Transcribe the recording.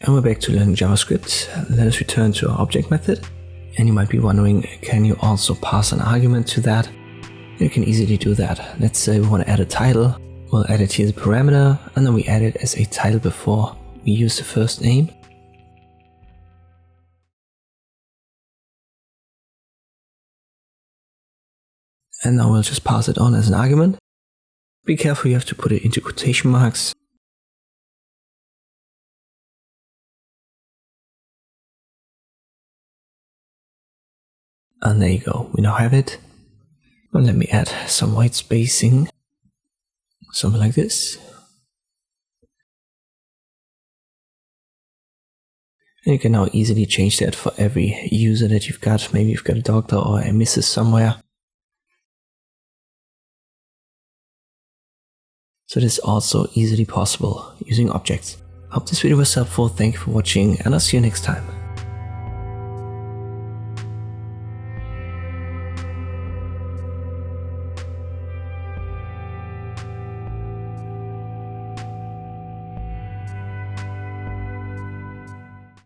And we're back to learning JavaScript. Let us return to our object method. And you might be wondering, can you also pass an argument to that? You can easily do that. Let's say we want to add a title. We'll add it here as a parameter, and then we add it as a title before we use the first name. And now we'll just pass it on as an argument. Be careful, you have to put it into quotation marks. And there you go, we now have it. And let me add some white spacing, something like this. And you can now easily change that for every user that you've got. Maybe you've got a doctor or a Mrs. somewhere. So this is also easily possible using objects. Hope this video was helpful, thank you for watching, and I'll see you next time.